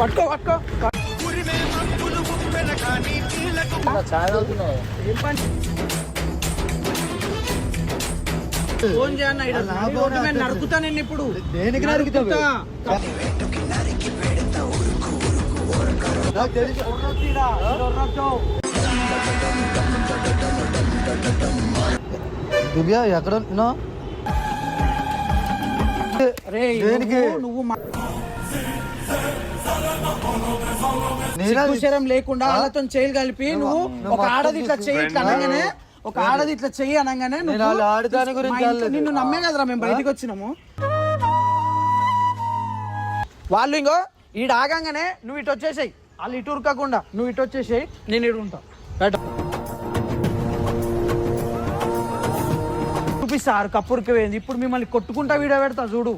పట్టుకో పట్టుకో. ఫోన్ చేయన్న, నరుకుతా నేను ఇప్పుడు. దేనికి నరుకుతా? దివ్య ఎక్కడ శరం లేకుండా వాళ్ళతో చెయ్యి కలిపి నువ్వు ఒక ఆడది ఇట్లా చెయ్యి ఇట్లా అనగానే, ఒక ఆడది ఇట్లా చెయ్యి అనగానే నిన్ను నమ్మే కదరా మేము బయటకు వచ్చినాము. వాళ్ళు ఇంకో ఈడు ఆగంగానే నువ్వు ఇటు వచ్చేసాయి, వాళ్ళు ఇటు ఉరకకుండా నువ్వు ఇటు వచ్చేసాయి, నేను ఇటు ఉంటా. చూపిస్తారు కప్పురికి పోయింది. ఇప్పుడు మిమ్మల్ని కొట్టుకుంటా వీడియో పెడతా చూడు.